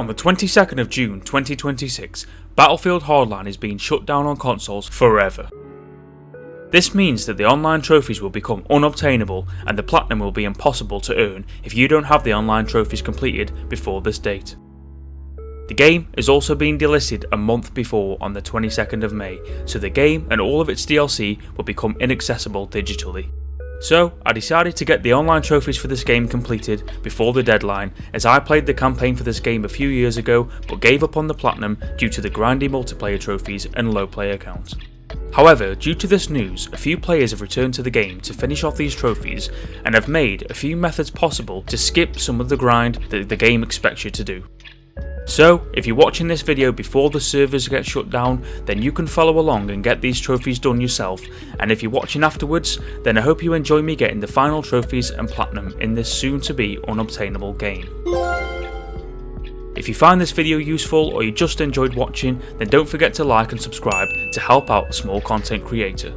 On the 22nd of June 2026, Battlefield Hardline is being shut down on consoles forever. This means that the online trophies will become unobtainable and the platinum will be impossible to earn if you don't have the online trophies completed before this date. The game is also being delisted a month before on the 22nd of May, so the game and all of its DLC will become inaccessible digitally. So I decided to get the online trophies for this game completed before the deadline, as I played the campaign for this game a few years ago but gave up on the platinum due to the grindy multiplayer trophies and low player count. However, due to this news, a few players have returned to the game to finish off these trophies and have made a few methods possible to skip some of the grind that the game expects you to do. So, if you're watching this video before the servers get shut down, then you can follow along and get these trophies done yourself, and if you're watching afterwards, then I hope you enjoy me getting the final trophies and platinum in this soon to be unobtainable game. If you find this video useful or you just enjoyed watching, then don't forget to like and subscribe to help out a small content creator.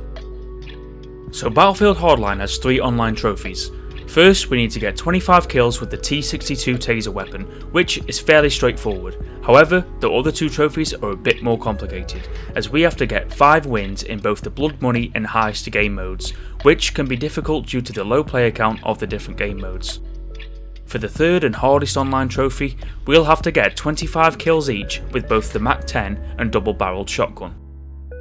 So Battlefield Hardline has 3 online trophies. First, we need to get 25 kills with the T62 Taser weapon, which is fairly straightforward. However, the other 2 trophies are a bit more complicated, as we have to get 5 wins in both the Blood Money and Heist game modes, which can be difficult due to the low player count of the different game modes. For the third and hardest online trophy, we'll have to get 25 kills each with both the MAC-10 and double-barreled shotgun.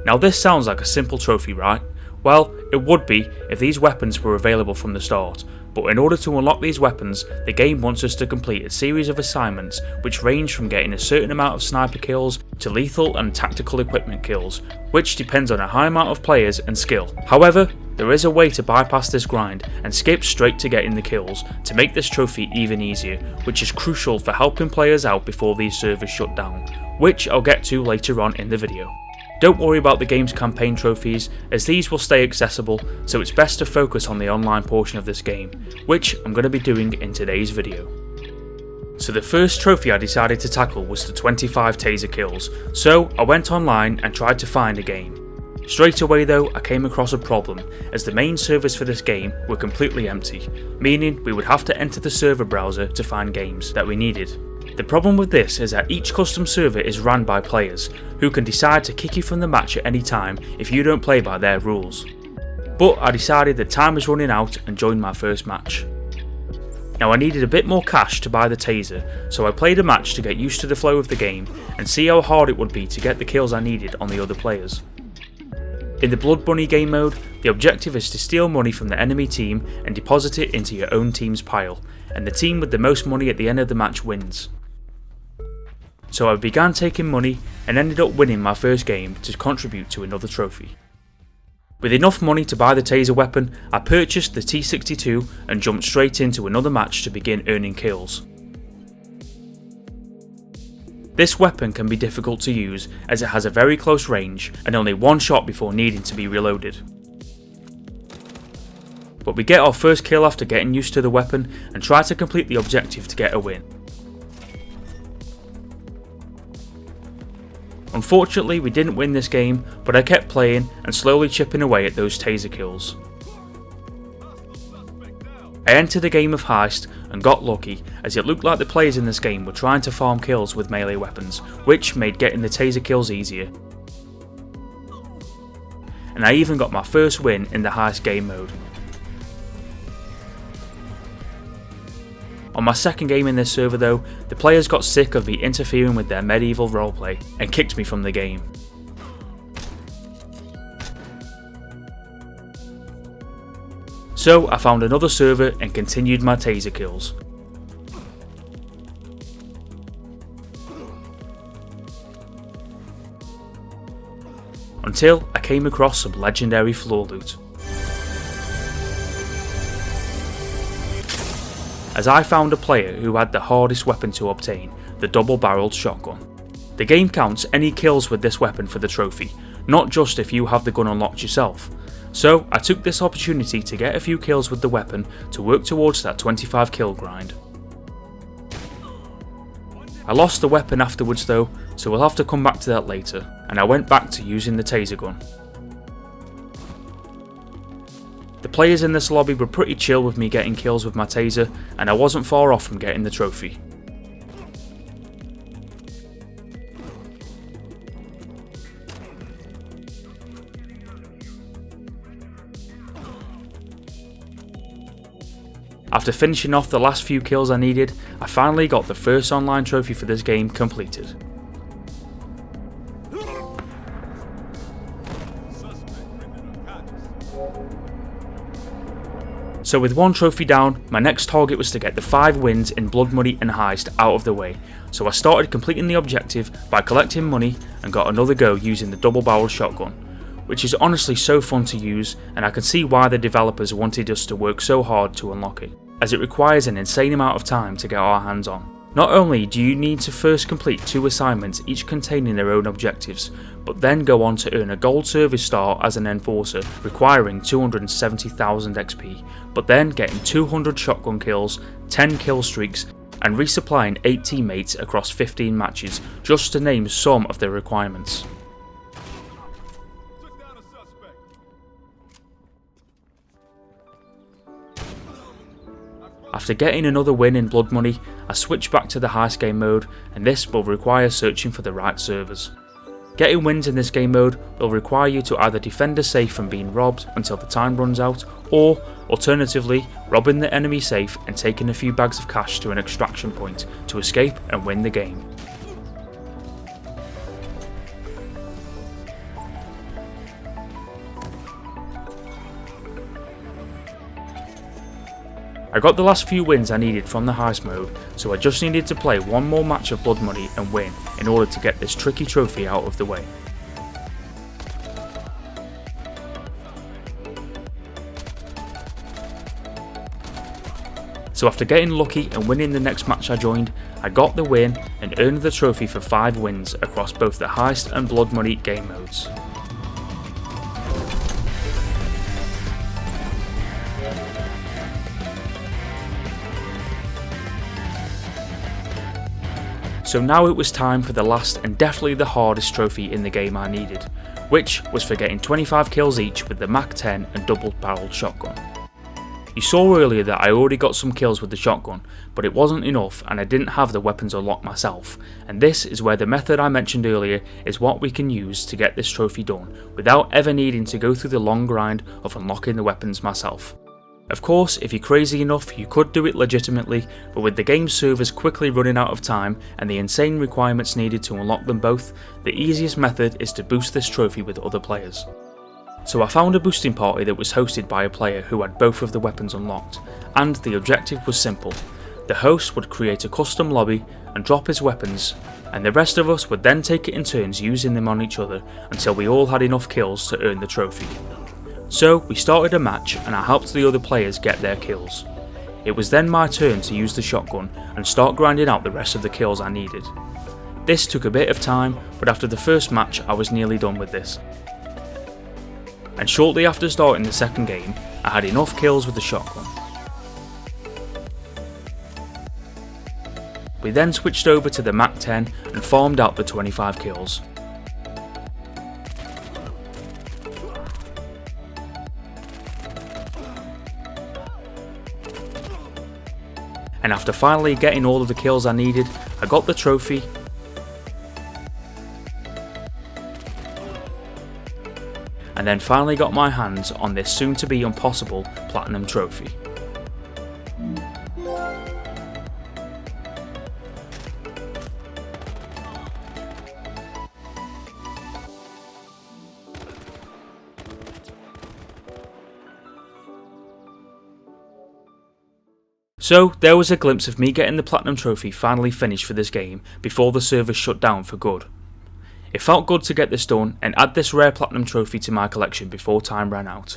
Now this sounds like a simple trophy, right? Well, it would be if these weapons were available from the start, but in order to unlock these weapons, the game wants us to complete a series of assignments which range from getting a certain amount of sniper kills to lethal and tactical equipment kills, which depends on a high amount of players and skill. However, there is a way to bypass this grind and skip straight to getting the kills to make this trophy even easier, which is crucial for helping players out before these servers shut down, which I'll get to later on in the video. Don't worry about the game's campaign trophies, as these will stay accessible, so it's best to focus on the online portion of this game, which I'm going to be doing in today's video. So the first trophy I decided to tackle was the 25 taser kills, so I went online and tried to find a game. Straight away though, I came across a problem, as the main servers for this game were completely empty, meaning we would have to enter the server browser to find games that we needed. The problem with this is that each custom server is ran by players, who can decide to kick you from the match at any time if you don't play by their rules. But I decided that time was running out and joined my first match. Now I needed a bit more cash to buy the taser, so I played a match to get used to the flow of the game and see how hard it would be to get the kills I needed on the other players. In the Blood Money game mode, the objective is to steal money from the enemy team and deposit it into your own team's pile, and the team with the most money at the end of the match wins. So I began taking money and ended up winning my first game to contribute to another trophy. With enough money to buy the taser weapon, I purchased the T62 and jumped straight into another match to begin earning kills. This weapon can be difficult to use as it has a very close range and only one shot before needing to be reloaded. But we get our first kill after getting used to the weapon and try to complete the objective to get a win. Unfortunately, we didn't win this game, but I kept playing and slowly chipping away at those taser kills. I entered a game of Heist and got lucky, as it looked like the players in this game were trying to farm kills with melee weapons, which made getting the taser kills easier. And I even got my first win in the Heist game mode. On my second game in this server though, the players got sick of me interfering with their medieval roleplay and kicked me from the game. So I found another server and continued my taser kills. Until I came across some legendary floor loot. As I found a player who had the hardest weapon to obtain, the double-barreled shotgun. The game counts any kills with this weapon for the trophy, not just if you have the gun unlocked yourself. So I took this opportunity to get a few kills with the weapon to work towards that 25 kill grind. I lost the weapon afterwards though, so we'll have to come back to that later, and I went back to using the taser gun. The players in this lobby were pretty chill with me getting kills with my taser, and I wasn't far off from getting the trophy. After finishing off the last few kills I needed, I finally got the first online trophy for this game completed. So with one trophy down, my next target was to get the 5 wins in Blood Money and Heist out of the way, so I started completing the objective by collecting money and got another go using the double-barreled shotgun, which is honestly so fun to use, and I can see why the developers wanted us to work so hard to unlock it, as it requires an insane amount of time to get our hands on. Not only do you need to first complete 2 assignments each containing their own objectives, but then go on to earn a gold service star as an enforcer requiring 270,000 XP, but then getting 200 shotgun kills, 10 kill streaks, and resupplying 8 teammates across 15 matches, just to name some of the requirements. After getting another win in Blood Money, I switched back to the Heist game mode, and this will require searching for the right servers. Getting wins in this game mode will require you to either defend a safe from being robbed until the time runs out, or alternatively robbing the enemy safe and taking a few bags of cash to an extraction point to escape and win the game. I got the last few wins I needed from the Heist mode, so I just needed to play one more match of Blood Money and win in order to get this tricky trophy out of the way. So after getting lucky and winning the next match I joined, I got the win and earned the trophy for 5 wins across both the Heist and Blood Money game modes. So now it was time for the last and definitely the hardest trophy in the game I needed, which was for getting 25 kills each with the MAC-10 and double-barreled shotgun. You saw earlier that I already got some kills with the shotgun, but it wasn't enough and I didn't have the weapons unlocked myself, and this is where the method I mentioned earlier is what we can use to get this trophy done, without ever needing to go through the long grind of unlocking the weapons myself. Of course, if you're crazy enough, you could do it legitimately, but with the game's servers quickly running out of time and the insane requirements needed to unlock them both, the easiest method is to boost this trophy with other players. So I found a boosting party that was hosted by a player who had both of the weapons unlocked, and the objective was simple. The host would create a custom lobby and drop his weapons, and the rest of us would then take it in turns using them on each other until we all had enough kills to earn the trophy. So we started a match and I helped the other players get their kills. It was then my turn to use the shotgun and start grinding out the rest of the kills I needed. This took a bit of time, but after the first match I was nearly done with this. And shortly after starting the second game, I had enough kills with the shotgun. We then switched over to the MAC-10 and farmed out the 25 kills. And after finally getting all of the kills I needed, I got the trophy, and then finally got my hands on this soon to be impossible platinum trophy. So there was a glimpse of me getting the platinum trophy finally finished for this game before the server shut down for good. It felt good to get this done and add this rare platinum trophy to my collection before time ran out.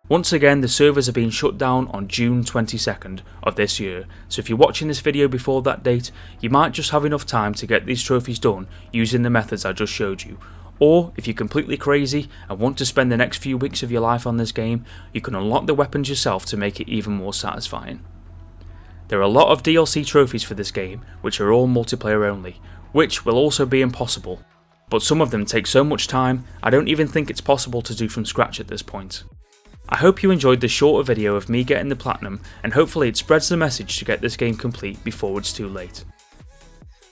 Once again, the servers are being shut down on June 22nd of this year, so if you're watching this video before that date, you might just have enough time to get these trophies done using the methods I just showed you. Or, if you're completely crazy and want to spend the next few weeks of your life on this game, you can unlock the weapons yourself to make it even more satisfying. There are a lot of DLC trophies for this game, which are all multiplayer only, which will also be impossible, but some of them take so much time I don't even think it's possible to do from scratch at this point. I hope you enjoyed this shorter video of me getting the platinum, and hopefully it spreads the message to get this game complete before it's too late.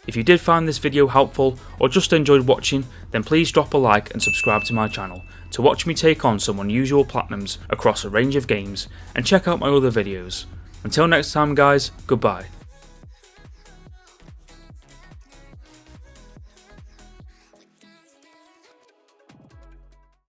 If you did find this video helpful or just enjoyed watching, then please drop a like and subscribe to my channel to watch me take on some unusual platinums across a range of games, and check out my other videos. Until next time guys, goodbye.